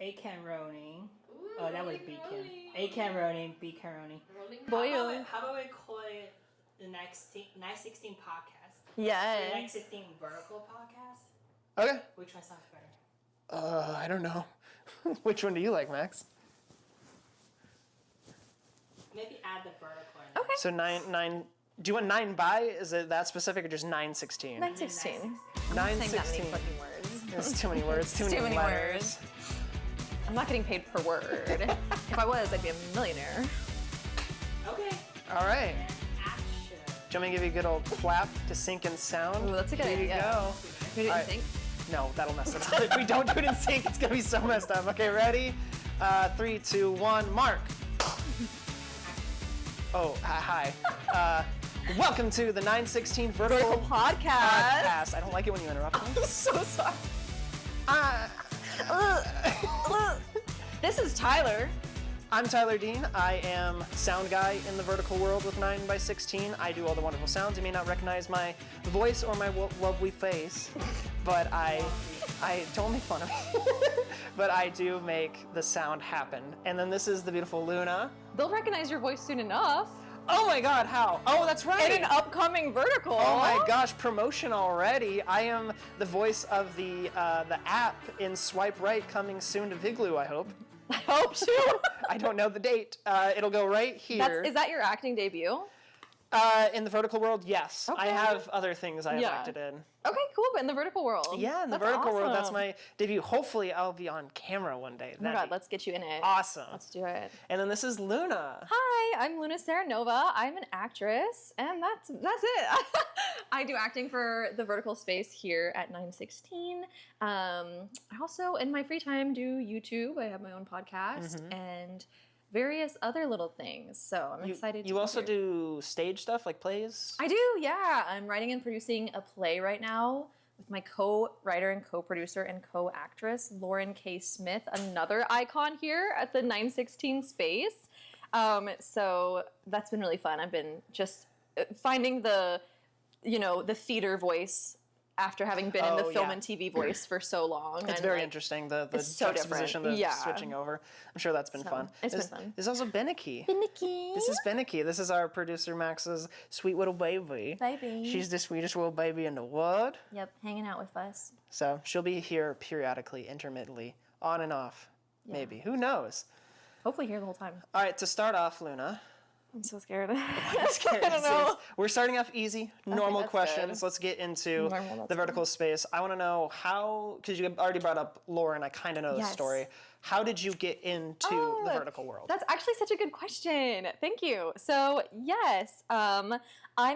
A can rolling. Ooh, Oh, that was B can. A can rolling, B can rolling. How about we call it the next 916 podcast? Yeah. The next 16 vertical podcast? Okay. Which one sounds better? I don't know. Which one do you like, Max? Maybe add the vertical. In Okay. So 9. Do you want 9 by? Is it that specific or just 916? 916. 916. That many fucking words. There's too many words. Too many letters. words. I'm not getting paid per word. If I was, I'd be a millionaire. Okay. All right. Action. Do you want me to give you a good old clap to sync and sound? Ooh, that's a good Here idea. you go. Who do you All right. think? No, that'll mess it up. If we don't do it in sync, it's gonna be so messed up. Okay, ready? 3, 2, 1, mark. Oh, hi. Welcome to the 916 Vertical Podcast. I don't like it when you interrupt me. I'm so sorry. This is Tyler. I'm Tyler Dean. I am sound guy in the vertical world with 9x16. I do all the wonderful sounds. You may not recognize my voice or my lovely face, but I don't make fun of me. But I do make the sound happen. And then this is the beautiful Luna. They'll recognize your voice soon enough. Oh my God, how? Oh, that's right. In an upcoming vertical. Oh my gosh, promotion already. I am the voice of the app in Swipe Right, coming soon to Vigloo, I hope. I hope so. I don't know the date. It'll go right here. Is that your acting debut? In the vertical world, yes. I Okay. have other things I have Yeah. acted in. Okay, cool, but in the vertical world. Yeah, in the That's vertical world, that's awesome. my debut. Hopefully, I'll be on camera one day. Oh my God, let's get you in it. Awesome. Let's do it. And then this is Luna. Hi, I'm Luna Saranova. I'm an actress, and that's it. I do acting for the vertical space here at 916. I also, in my free time, do YouTube. I have my own podcast and various other little things. So I'm excited. You be also here. do stage stuff like plays? I do, yeah. I'm writing and producing a play right now with my co-writer and co-producer and co-actress, Lauren K. Smith, another icon here at the 916 space. So that's been really fun. I've been just finding the theater voice after having been in the film and TV voice for so long. It's very interesting, the it's so juxtaposition, different. the switching over. I'm sure that's been fun. It's been fun. There's also Beniki. Finicky. This is Beniki. This is our producer Max's sweet little baby. Baby. She's the sweetest little baby in the world. Yep, hanging out with us. So she'll be here periodically, intermittently, on and off. Yeah. Maybe. Who knows? Hopefully here the whole time. All right, to start off, Luna. I'm so scared. I'm scared. I don't know. We're starting off easy, normal that's questions. good. Let's get into Normal, that's the vertical space. I want to know how, because you already brought up Lauren, I kind of know the Yes. story. How did you get into the vertical world? That's actually such a good question. Thank you. So, yes, I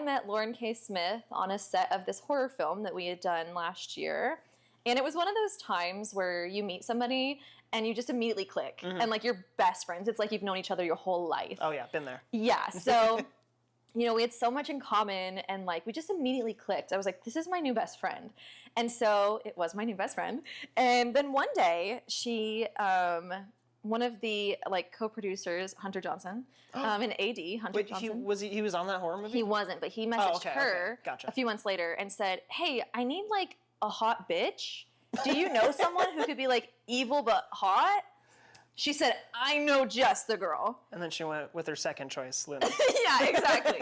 met Lauren K. Smith on a set of this horror film that we had done last year. And it was one of those times where you meet somebody and you just immediately click. And like you're best friends. It's like you've known each other your whole life. Oh, yeah, been there. Yeah. So, we had so much in common and like we just immediately clicked. I was like, this is my new best friend. And so it was my new best friend. And then one day she, one of the like co-producers, Hunter Johnson, an AD, Hunter Wait, Johnson. he was on that horror movie? He wasn't, but he messaged okay, her okay, gotcha. a few months later and said, hey, I need like a hot bitch. Do you know someone who could be like evil but hot? She said, I know just the girl. And then she went with her second choice, Luna. Yeah, exactly.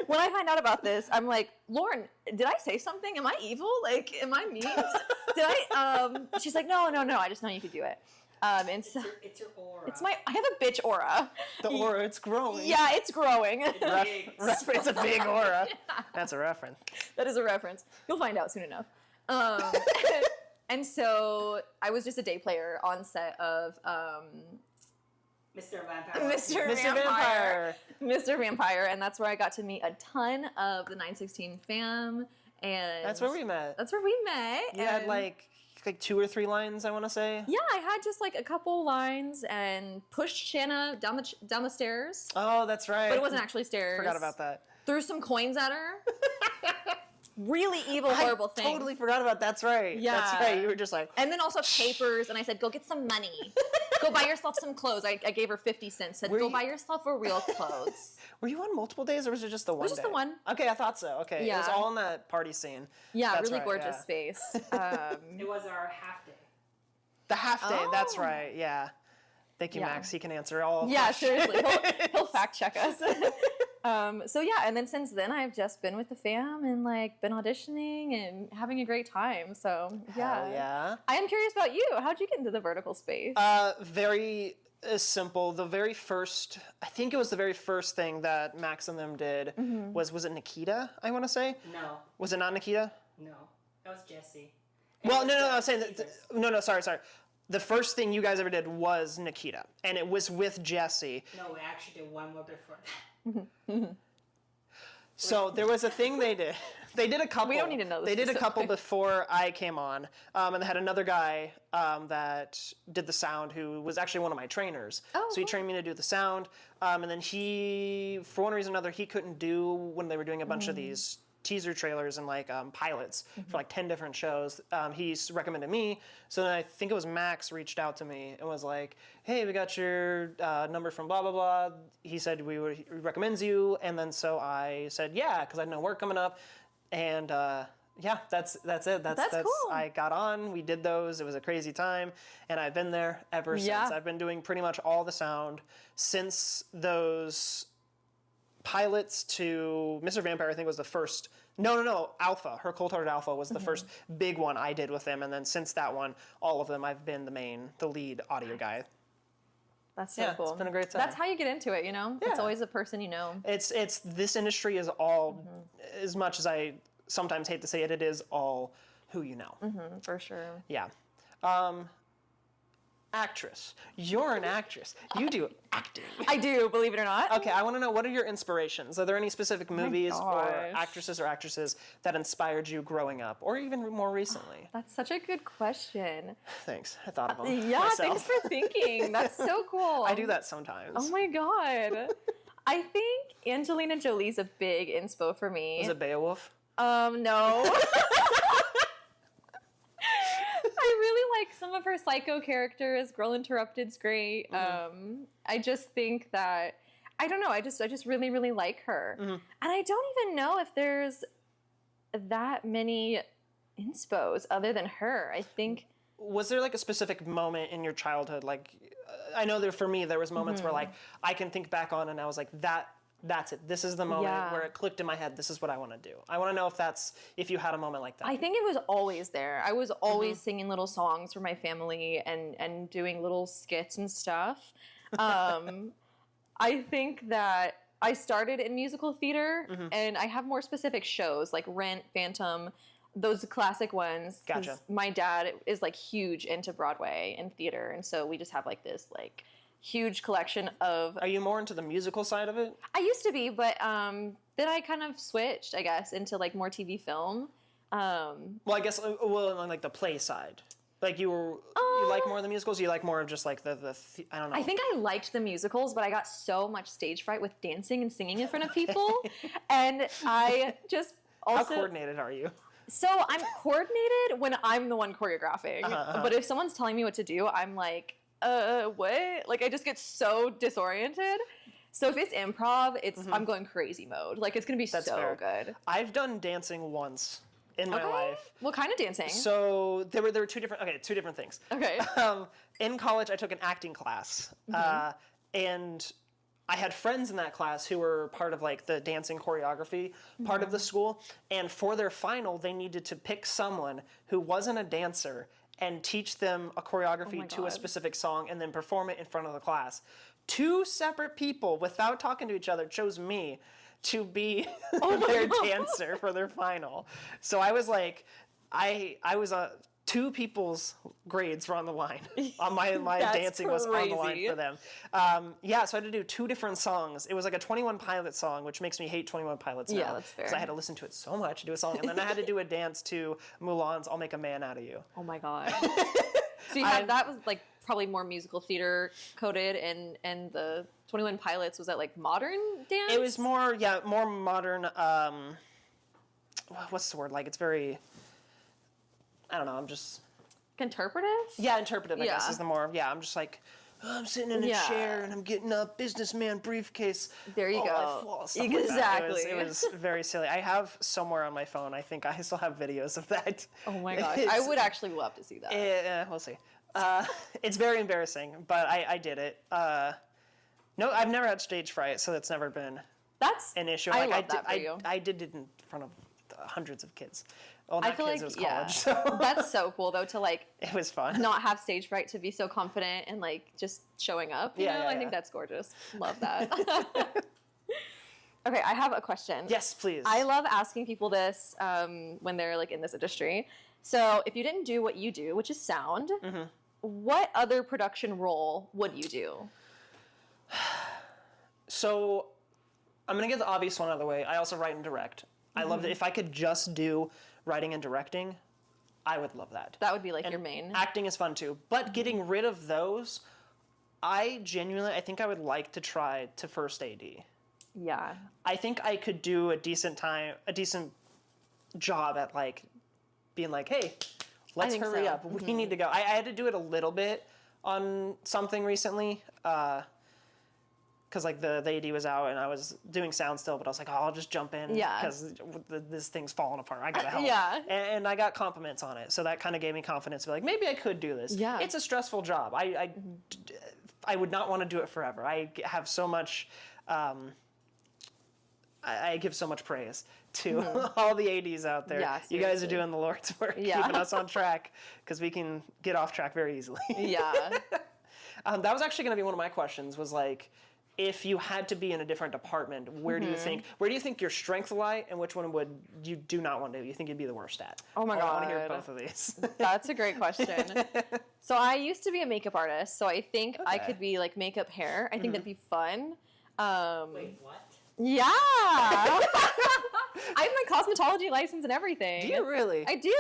When I find out about this, I'm like, Lauren, did I say something? Am I evil? Like, am I mean? Did I? She's like, no, I just know you could do it. And so It's your aura. I have a bitch aura. The aura, it's growing. Yeah, it's growing. It's a big aura. That's a reference. That is a reference. You'll find out soon enough. And so I was just a day player on set of Mr. Vampire. Mr. Vampire. Mr. Vampire, and that's where I got to meet a ton of the 916 fam. And That's where we met. That's where we met. You had like 2 or 3 lines, I want to say. Yeah, I had just like a couple lines and pushed Shanna down the stairs. Oh, that's right. But it wasn't actually stairs. Forgot about that. Threw some coins at her. Really evil, horrible thing. I totally forgot about that's right. Yeah. That's right. You were just like... And then also papers, and I said, go get some money. Go buy yourself some clothes. I gave her 50 cents. Said, go buy yourself a real clothes. Were you on multiple days, or was it just the one day? It was just the one. Okay, I thought so. Okay. Yeah. It was all in that party scene. Yeah, That's really right, gorgeous yeah. space. It was our half day. The half day, that's Oh. right, yeah. Thank you, Yeah. Max. He can answer all Yeah, questions. seriously. He'll fact check us. So yeah, and then since then I've just been with the fam and like been auditioning and having a great time. So yeah. Hell yeah. I am curious about you. How'd you get into the vertical space? Very simple. The very first, I think it was the very first thing that Max and them did was it Nikita, I want to say? No, Was it not Nikita? no, that was Jesse. Well, no, I was saying that, no, sorry. The first thing you guys ever did was Nikita, and it was with Jesse. No, we actually did one more before that. So there was a thing they did. They did a couple. We don't need to know the They did a couple specifics. before I came on, and they had another guy that did the sound who was actually one of my trainers. Oh, so he cool. trained me to do the sound, and then he, for one reason or another, he couldn't do when they were doing a bunch of these teaser trailers and like pilots for like 10 different shows. He recommended me, so then I think it was Max reached out to me and was like, hey, we got your number from blah blah blah. He said he recommends you, and then so I said yeah, because I had no work coming up, and yeah, that's it. That's cool. I got on, we did those, it was a crazy time, and I've been there ever since. Yeah. I've been doing pretty much all the sound since those pilots to Mr. Vampire, I think was the first. No, Alpha. Her Cold Hearted Alpha was the first big one I did with them, and then since that one, all of them, I've been the lead audio guy. That's so Yeah, cool. it's been a great time. That's how you get into it, you know? Yeah. It's always a person you know. It's this industry is all, as much as I sometimes hate to say it, it is all who you know. For sure. Yeah. Actress. You're an actress. You do acting. I do, believe it or not. Okay, I want to know, what are your inspirations? Are there any specific movies or gosh. actresses that inspired you growing up, or even more recently? That's such a good question. Thanks. I thought of them Yeah, myself. thanks for thinking. That's so cool. I do that sometimes. Oh my god. I think Angelina Jolie's a big inspo for me. Is it Beowulf? No. I really like some of her psycho characters. Girl Interrupted's great. I just think that I don't know. I just really really like her, and I don't even know if there's that many inspos other than her. I think. Was there like a specific moment in your childhood? Like, I know that for me there was moments where like I can think back on and I was like that's it. This is the moment Yeah. where it clicked in my head. This is what I want to do. I want to know if you had a moment like that. I think it was always there. I was always singing little songs for my family and doing little skits and stuff. I think that I started in musical theater, and I have more specific shows like Rent, Phantom, those classic ones. 'Cause Gotcha. my dad is like huge into Broadway and theater, and so we just have like this like huge collection of. Are you more into the musical side of it? I used to be, but then I kind of switched, I guess, into like more TV film. Well, I guess on like the play side. Like you like more of the musicals? You like more of just like I don't know. I think I liked the musicals, but I got so much stage fright with dancing and singing in front of people, and I just also. How coordinated are you? So I'm coordinated when I'm the one choreographing, but if someone's telling me what to do, I'm like, what? Like I just get so disoriented. So if it's improv, I'm going crazy mode. Like it's gonna be That's so fair. good. I've done dancing once in my life. What kind of dancing? So there were two different things. Okay. In college, I took an acting class, and I had friends in that class who were part of like the dancing choreography part of the school. And for their final, they needed to pick someone who wasn't a dancer and teach them a choreography to a God. specific song and then perform it in front of the class. Two separate people, without talking to each other, chose me to be their dancer for their final. So I was like, I was two people's grades were on the line. My That's dancing was on the line crazy. for them. Yeah, so I had to do two different songs. It was like a 21 Pilot song, which makes me hate 21 Pilots now. Yeah, that's fair. Because I had to listen to it so much to do a song. And then I had to do a dance to Mulan's I'll Make a Man Out of You. Oh my god. So you had that was like probably more musical theater coded, and the 21 Pilots was that like modern dance? It was more modern, what's the word? Like, it's very, I don't know, I'm just... interpretive? Yeah, interpretive, I guess, Yeah. is the more, I'm just like, I'm sitting in a Yeah. chair and I'm getting a businessman briefcase. There you Oh, go. I fall, stuff like that. Exactly. It was very silly. I have somewhere on my phone, I think I still have videos of that. Oh my gosh. I would actually love to see that. Yeah, we'll see. It's very embarrassing, but I did it. No, I've never had stage fright, so that's never been an issue. I love that for you. I did it in front of hundreds of kids. Well, I not feel kids, like, it was college. So. That's so cool though, to like it was fun. not have stage fright, to be so confident and like just showing up. You know, I think that's gorgeous. Love that. Okay, I have a question. Yes, please. I love asking people this when they're like in this industry. So if you didn't do what you do, which is sound, what other production role would you do? So I'm going to get the obvious one out of the way. I also write and direct. I love that. If I could just do writing and directing, I would love that. That would be like your main. Acting is fun too. But getting rid of those, I think I would like to try to first AD. Yeah. I think I could do a decent job at like being like, hey, let's hurry up. We need to go. I had to do it a little bit on something recently. Because like the AD was out and I was doing sound still, but I was like, oh, I'll just jump in because this thing's falling apart. I gotta help. Yeah. And I got compliments on it, so that kind of gave me confidence to be like, maybe I could do this. Yeah. It's a stressful job. I would not want to do it forever. I have so much. I give so much praise to all the ADs out there. Yeah, you guys are doing the Lord's work, keeping us on track, because we can get off track very easily. Yeah. That was actually going to be one of my questions. Was like, if you had to be in a different department, where do you think your strengths lie, and which one would you do not want to do? You think you'd be the worst at? Oh my God. I want to hear both of these. That's a great question. So I used to be a makeup artist, so I think I could be like makeup, hair. I think that'd be fun. Wait, what? Yeah. I have my cosmetology license and everything. Do you really? I do.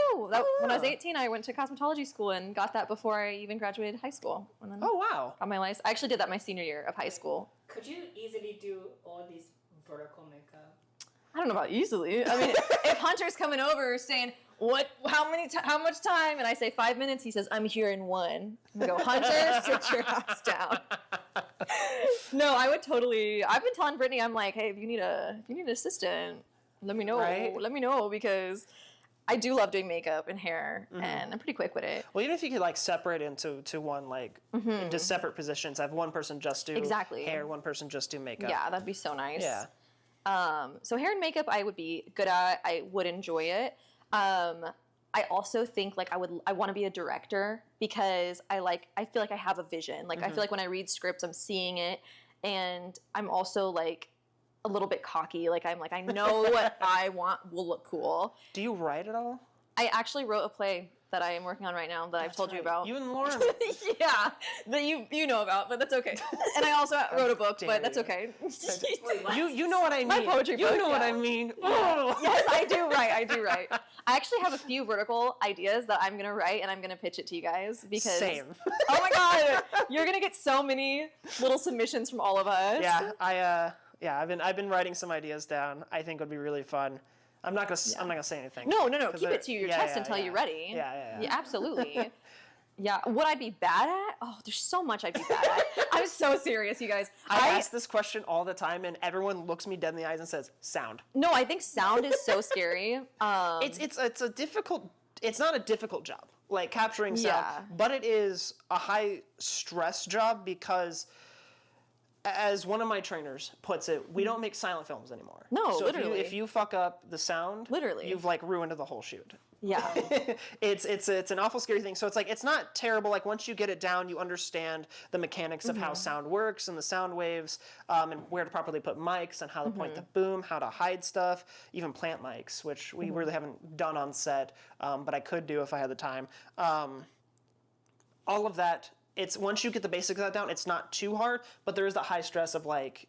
When I was 18, I went to cosmetology school and got that before I even graduated high school. And then wow. Got my license. I actually did that my senior year of high school. Could you easily do all these vertical makeup? I don't know about easily. I mean, if Hunter's coming over saying, how much time? And I say 5 minutes, he says, I'm here in 1. I go, Hunter, sit your ass down. No, I would totally, I've been telling Brittany, I'm like, hey, if you need an assistant, let me know. Right? Let me know, because I do love doing makeup and hair, and I'm pretty quick with it. Well, even if you could like separate into one, like into separate positions, have one person just do hair, one person just do makeup. Yeah, that'd be so nice. Yeah. So hair and makeup I would be good at. I would enjoy it. I also think like I want to be a director, because I feel like I have a vision. Like I feel like when I read scripts, I'm seeing it, and I'm also like a little bit cocky. Like I'm like, I know what I want will look cool. Do you write at all? I actually wrote a play that I am working on right now that I've told you about. You and Lauren. Yeah, that you know about, but that's okay. And I also wrote a book, but that's okay. You know what I mean. My poetry book. You know what I mean. Yes, I do write. I actually have a few vertical ideas that I'm gonna write, and I'm gonna pitch it to you guys, because Same. Oh my God, you're gonna get so many little submissions from all of us. Yeah, I've been writing some ideas down. I think would be really fun. I'm not gonna say anything. No. Keep it to your chest until you're ready. Yeah, absolutely. Yeah, would I be bad at? Oh, there's so much I'd be bad at. I'm so serious, you guys. I ask this question all the time, and everyone looks me dead in the eyes and says, "Sound." No, I think sound is so scary. It's a difficult. It's not a difficult job, like capturing sound, but it is a high stress job, because, as one of my trainers puts it, we don't make silent films anymore. No, so literally. If you fuck up the sound, literally, you've like ruined the whole shoot. Yeah. It's an awful scary thing. So it's like, it's not terrible. Like once you get it down, you understand the mechanics of how sound works and the sound waves, and where to properly put mics and how to point the boom, how to hide stuff, even plant mics, which we really haven't done on set, but I could do if I had the time. All of that. It's once you get the basics of that down, it's not too hard, but there is that high stress of like,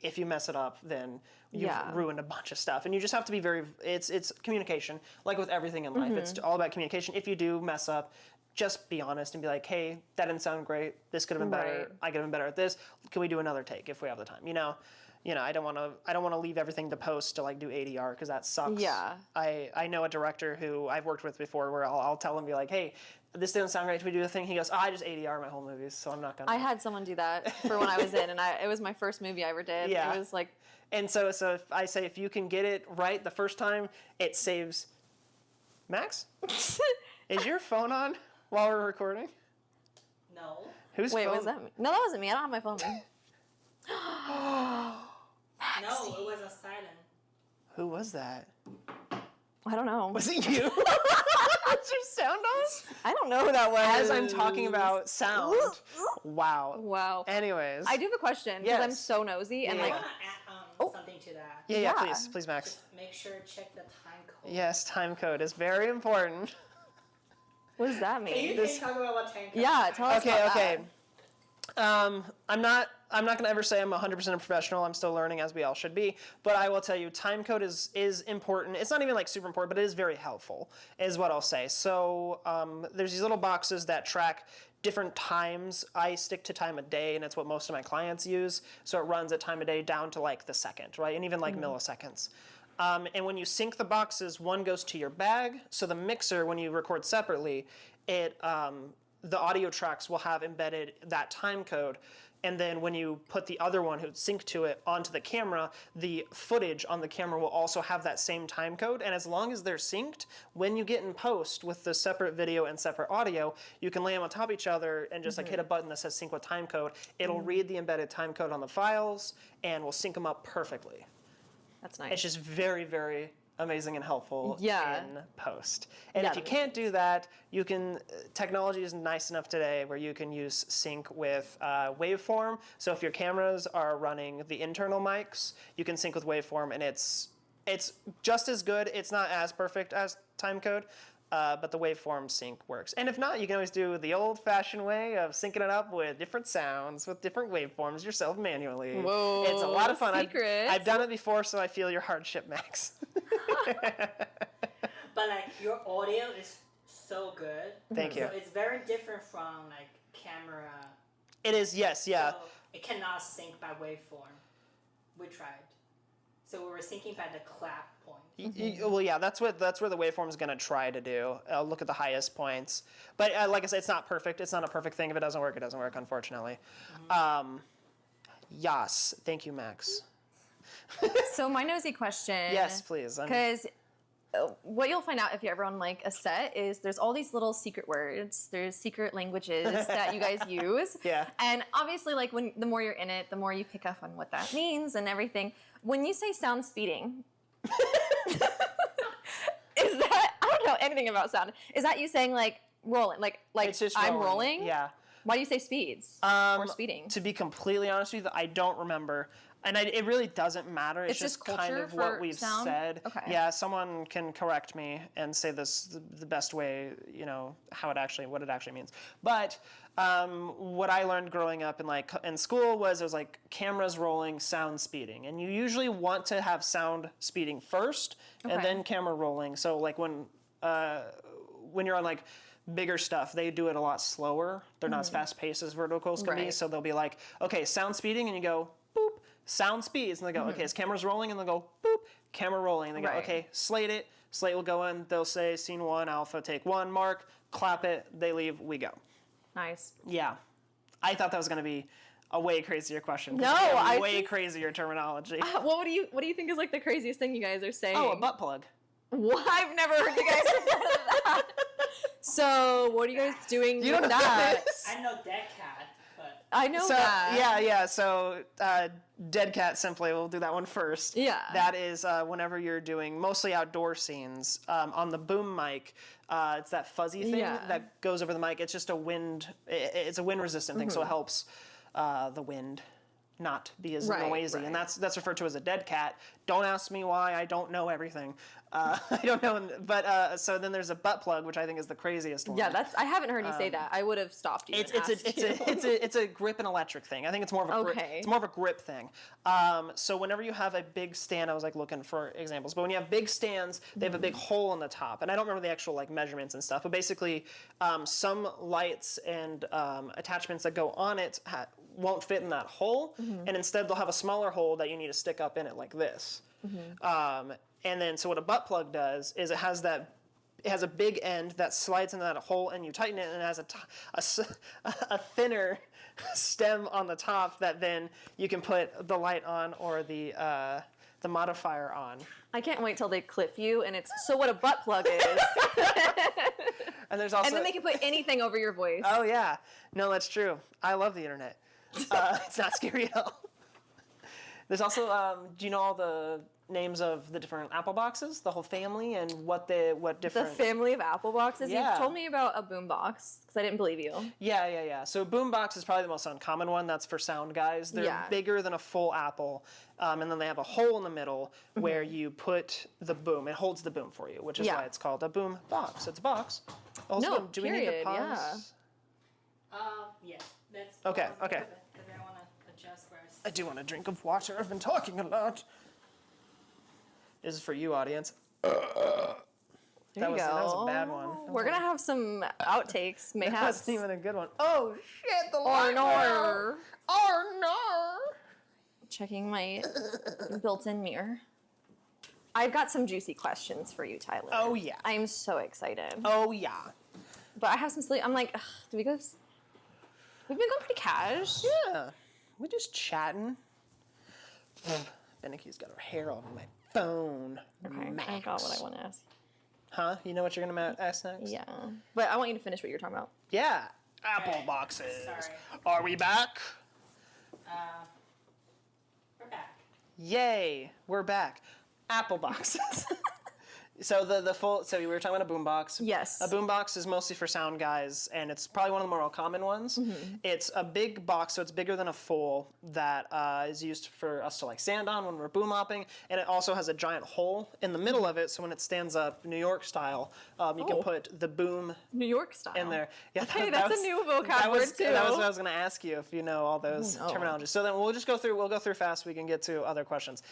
if you mess it up, then you've ruined a bunch of stuff. And you just have to be it's communication. Like with everything in life, it's all about communication. If you do mess up, just be honest and be like, hey, that didn't sound great. This could have been better. I could have been better at this. Can we do another take if we have the time? You know, I don't want to leave everything to post to like do ADR, because that sucks. Yeah. I know a director who I've worked with before where I'll tell him, be like, hey, this didn't sound great. Should we do the thing? He goes, I just ADR my whole movies, so I'm not gonna. I had someone do that for when I was in, and it was my first movie I ever did. Yeah. It was like. And so if I say, if you can get it right the first time, it saves. Max, is your phone on while we're recording? No. Whose Wait, phone? what does that mean? No, that wasn't me. I don't have my phone. No, it was a silent. Who was that? I don't know. Was it you? Was your sound off? I don't know who that was. As I'm talking about sound. Wow. Wow. Anyways. I do have a question because I'm so nosy and I like. want to add something to that. Yeah, Yeah. please, Max. Just make sure to check the time code. Yes, time code is very important. What does that Can you mean? talk about what time code? Yeah, tell us about that. I'm not gonna ever say I'm 100% a professional. I'm still learning, as we all should be. But I will tell you, time code is important. It's not even like super important, but it is very helpful, is what I'll say. So there's these little boxes that track different times. I stick to time of day, and it's what most of my clients use. So it runs at time of day down to like the second, right, and even like milliseconds. And when you sync the boxes, one goes to your bag. So the mixer, when you record separately, the audio tracks will have embedded that time code. And then when you put the other one who's synced to it onto the camera, the footage on the camera will also have that same time code. And as long as they're synced, when you get in post with the separate video and separate audio, you can lay them on top of each other and just like hit a button that says sync with time code. It'll read the embedded time code on the files and will sync them up perfectly. That's nice. It's just very, very amazing and helpful in post. And Yeah, if you can't do that, you can, technology is nice enough today where you can use sync with waveform. So if your cameras are running the internal mics, you can sync with waveform, and it's just as good. It's not as perfect as timecode, but the waveform sync works. And if not, you can always do the old-fashioned way of syncing it up with different sounds, with different waveforms yourself manually. Whoa, it's a lot of fun. secrets. I've done it before, so I feel your hardship, Max. But like your audio is so good. Thank you. So it's very different from like camera. It is, yes, yeah. So it cannot sync by waveform. We tried. So we were syncing by the clap point. Well, yeah, that's where the waveform is going to try to do. Look at the highest points. But like I said, it's not perfect. It's not a perfect thing. If it doesn't work, it doesn't work, unfortunately. Yes. Thank you, Max. So my nosy question. Yes, please. Because what you'll find out if you're ever on like a set is there's all these little secret words. There's secret languages that you guys use. Yeah. And obviously, like the more you're in it, the more you pick up on what that means and everything. When you say sound speeding, is that, I don't know anything about sound. Is that you saying like rolling, like it's just I'm rolling? Yeah. Why do you say speeds or speeding? To be completely honest with you, I don't remember. And it really doesn't matter. It's just kind culture of what for we've sound? said. Okay. Yeah, someone can correct me and say this the best way, you know, what it actually means. But what I learned growing up in school was it was like cameras rolling, sound speeding, and you usually want to have sound speeding first and then camera rolling. So like when you're on like bigger stuff, they do it a lot slower. They're not as fast paced as verticals can be. So they'll be like, okay, sound speeding, and you go boop. Sound speeds, and they go, okay, is camera's rolling? And they'll go, boop, camera rolling. And they go, okay, slate it. Slate will go in. They'll say, scene 1, alpha, take 1, mark, clap it, they leave, we go. Nice. Yeah. I thought that was going to be a way crazier question. No, way crazier terminology. What do you think is like the craziest thing you guys are saying? Oh, a butt plug. What? I've never heard you guys refer to that. So, what are you guys doing with that? I know Dead Cat, but I know that. Yeah. So, Dead Cat, simply, we'll do that one first. Yeah. That is whenever you're doing mostly outdoor scenes on the boom mic. It's that fuzzy thing that goes over the mic. It's just a wind. It's a wind resistant thing, so it helps the wind not be as noisy, and that's referred to as a dead cat. Don't ask me why. I don't know everything. I don't know, but so then there's a butt plug, which I think is the craziest one. Yeah, I haven't heard you say that. I would have stopped you. It's a grip and electric thing. I think it's more of a grip. It's more of a grip thing. So whenever you have a big stand, I was like looking for examples, but when you have big stands, they have a big hole in the top, and I don't remember the actual like measurements and stuff, but basically some lights and attachments that go on it won't fit in that hole, and instead they'll have a smaller hole that you need to stick up in it like this. And then, so what a butt plug does is it has a big end that slides into that hole, and you tighten it, and it has a thinner stem on the top that then you can put the light on or the modifier on. I can't wait till they clip you, and it's so what a butt plug is. And there's also... And then they can put anything over your voice. Oh, yeah. No, that's true. I love the internet. It's not scary at all. There's also, do you know all the names of the different Apple boxes, the whole family, and what different... The family of Apple boxes? Yeah. You told me about a boombox, because I didn't believe you. Yeah. So boombox is probably the most uncommon one. That's for sound guys. They're bigger than a full Apple, and then they have a hole in the middle where you put the boom. It holds the boom for you, which is why it's called a boom box. It's a box. Also, do we need to pause? Yes. That's Okay. Because I want to adjust where I do want a drink of water. I've been talking a lot. This is for you, audience. That was a bad one. We're going to have some outtakes, mayhaps. That wasn't even a good one. Oh, shit, the Arnor. Arnor. Checking my built-in mirror. I've got some juicy questions for you, Tyler. Oh, yeah. I'm so excited. Oh, yeah. But I have some sleep. I'm like, ugh, we've been going pretty cash. Yeah. We're just chatting. Beneke's got her hair all over my phone. Okay, Max. I got what I want to ask. Huh? You know what you're going to ask next? Yeah. But I want you to finish what you're talking about. Yeah. Apple boxes. Sorry. Are we back? We're back. Yay. We're back. Apple boxes. So the full, so we were talking about a boombox. Yes. A boombox is mostly for sound guys, and it's probably one of the more common ones. It's a big box, so it's bigger than a full, that is used for us to like stand on when we're boom mopping, and it also has a giant hole in the middle of it, so when it stands up New York style, you can put the boom New York style. in there. Yeah, Okay, that's a new vocab word too. That was what I was going to ask you, if you know all those terminologies. So then we'll go through fast so we can get to other questions.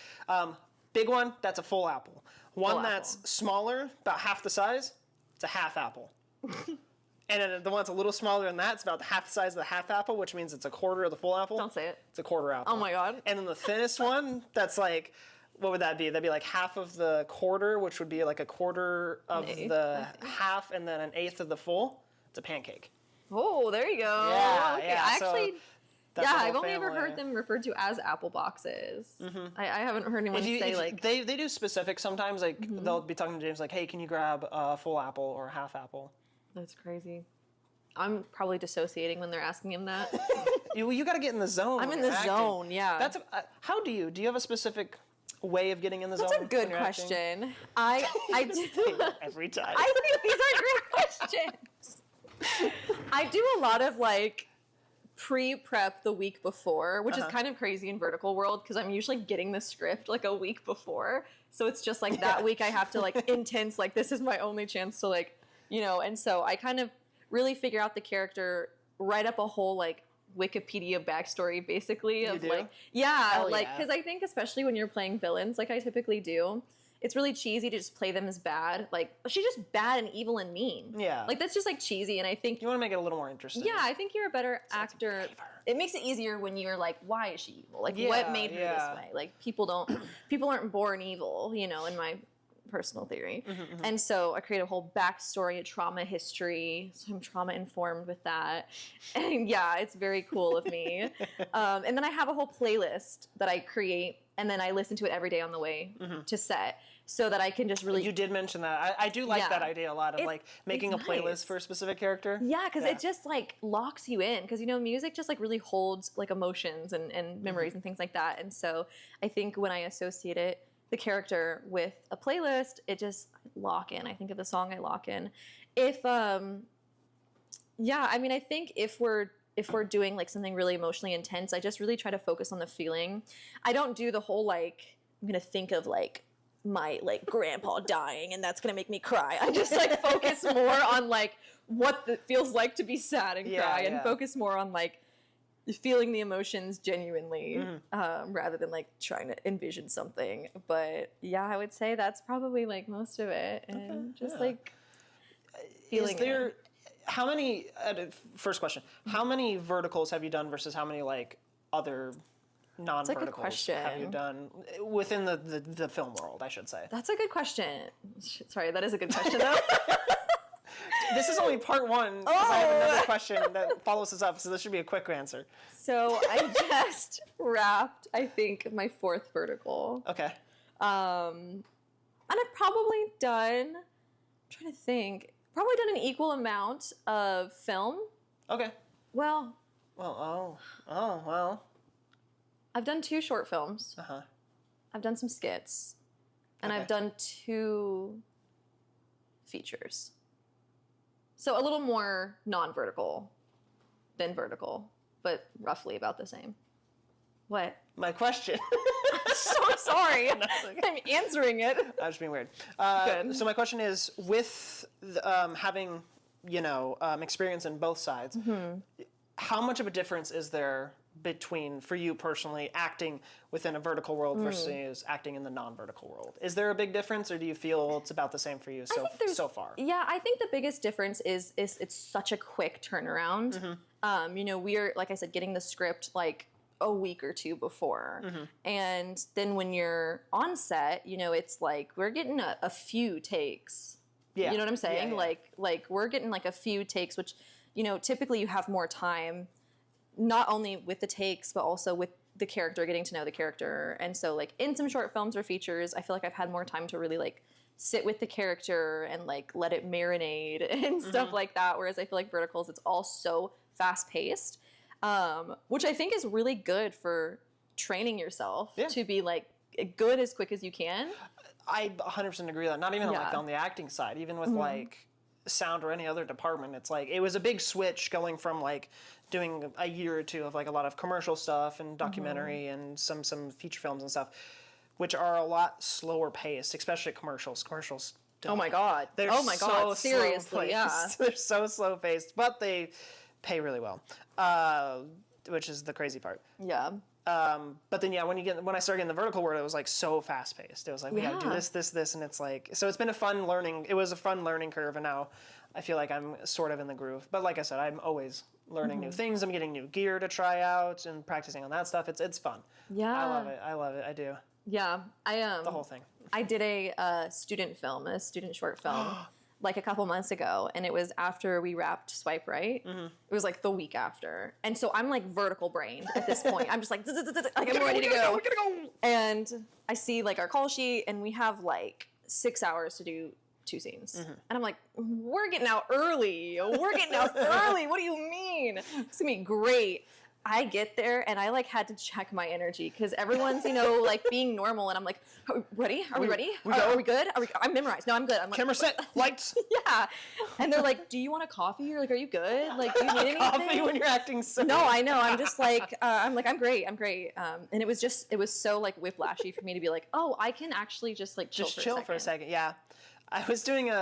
Big one, that's a full apple. One that's smaller, about half the size, it's a half apple. And then the one that's a little smaller than that, it's about half the size of the half apple, which means it's a quarter of the full apple. Don't say it. It's a quarter apple. Oh my god. And then the thinnest one, that's like, what would that be? That'd be like half of the quarter, which would be like a quarter of the half, and then an eighth of the full. It's a pancake. Oh, there you go. Yeah, okay. yeah. Actually, so I've only ever heard them referred to as apple boxes. I haven't heard anyone say like... They do specifics sometimes, like they'll be talking to James like, hey, can you grab a full apple or a half apple? That's crazy. I'm probably dissociating when they're asking him that. You got to get in the zone. I'm in the zone, yeah. That's how do you have a specific way of getting in the zone? That's a good question. I do every time. I think these are great questions. I do a lot of like pre-prep the week before, which is kind of crazy in vertical world because I'm usually getting the script like a week before. So it's just like that week I have to like intense, like this is my only chance to like, you know, and so I kind of really figure out the character, write up a whole like Wikipedia backstory basically of like, because I think especially when you're playing villains like I typically do, it's really cheesy to just play them as bad. Like, she's just bad and evil and mean. Yeah. Like, that's just, like, cheesy, and I think... You want to make it a little more interesting. Yeah, I think you're a better actor. It makes it easier when you're like, why is she evil? Like, what made her this way? Like, people aren't born evil, you know, in my personal theory. And so I create a whole backstory, a trauma history, so I'm trauma-informed with that. And, yeah, it's very cool of me. And then I have a whole playlist that I create, and then I listen to it every day on the way to set so that I can just really... You did mention that. I do like that idea a lot of like making a playlist for a specific character. Yeah, because it just like locks you in because, you know, music just like really holds like emotions and memories and things like that. And so I think when I associate the character with a playlist, it just lock in. I think of the song, I lock in. If, I mean, I think if we're doing like something really emotionally intense, I just really try to focus on the feeling. I don't do the whole like, I'm gonna think of like my like grandpa dying and that's gonna make me cry. I just like focus more on like what it feels like to be sad and cry and focus more on like feeling the emotions genuinely rather than like trying to envision something. But yeah, I would say that's probably like most of it and just like feeling it. How many, first question, how many verticals have you done versus how many like other non-verticals have you done within the film world, I should say? That's a good question. Sorry, that is a good question though. This is only part one because I have another question that follows this up, so this should be a quick answer. So I just wrapped, I think, my 4th vertical. Okay. And I've probably done, I'm trying to think, probably done an equal amount of film. Okay. Well, well. I've done 2 short films. Uh-huh. I've done some skits. And Okay. I've done 2 features. So a little more non-vertical than vertical, but roughly about the same. What? My question. So sorry. I'm answering it. I was just being weird. Good. So my question is, with having, experience in both sides, how much of a difference is there between, for you personally, acting within a vertical world versus acting in the non-vertical world? Is there a big difference, or do you feel it's about the same for you so far? Yeah, I think the biggest difference is it's such a quick turnaround. We are, like I said, getting the script like a week or 2 before. And then when you're on set, it's like we're getting a few takes. Yeah. You know what I'm saying? Yeah. Like we're getting like a few takes, which, typically you have more time, not only with the takes, but also with the character, getting to know the character. And so like in some short films or features, I feel like I've had more time to really like sit with the character and like let it marinate and stuff like that. Whereas I feel like verticals, it's all so fast paced, which I think is really good for training yourself to be like good as quick as you can. I 100% agree with that. Not even on the acting side, even with like sound or any other department. It's like, it was a big switch going from like doing a year or 2 of like a lot of commercial stuff and documentary and some feature films and stuff, which are a lot slower paced, especially commercials. Commercials. Oh my God. They're Seriously, yeah. They're so slow paced, but they pay really well, which is the crazy part. Yeah. But then when I started getting the vertical world, it was like so fast paced. It was like, we gotta do this, and it's like, so it's been it was a fun learning curve, and now I feel like I'm sort of in the groove. But like I said, I'm always learning new things. I'm getting new gear to try out and practicing on that stuff. It's fun. Yeah. I love it. I do. Yeah. The whole thing. I did a student short film like a couple months ago, and it was after we wrapped Swipe Right. It was like the week after. And so I'm like vertical brained at this point. I'm just like, I'm ready to go. We're gonna go. And I see like our call sheet, and we have like 6 hours to do 2 scenes. And I'm like, we're getting out early. What do you mean? It's gonna be great. I get there and I like had to check my energy because everyone's, like being normal, and I'm like, are we ready? Are we ready? Are we good? I'm memorized. No, I'm good. I'm like, Camera set, lights. Yeah. And they're like, do you want a coffee? Or like, are you good? Like, do you need anything? Coffee when you're acting so. No, I know. I'm just like, I'm great. And it was so like whiplashy for me to be like, oh, I can actually just like chill for a second. Yeah. I was doing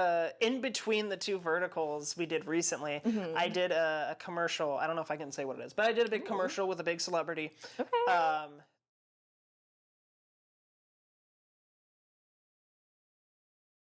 in between the 2 verticals we did recently, I did a commercial. I don't know if I can say what it is, but I did a big commercial with a big celebrity. Okay.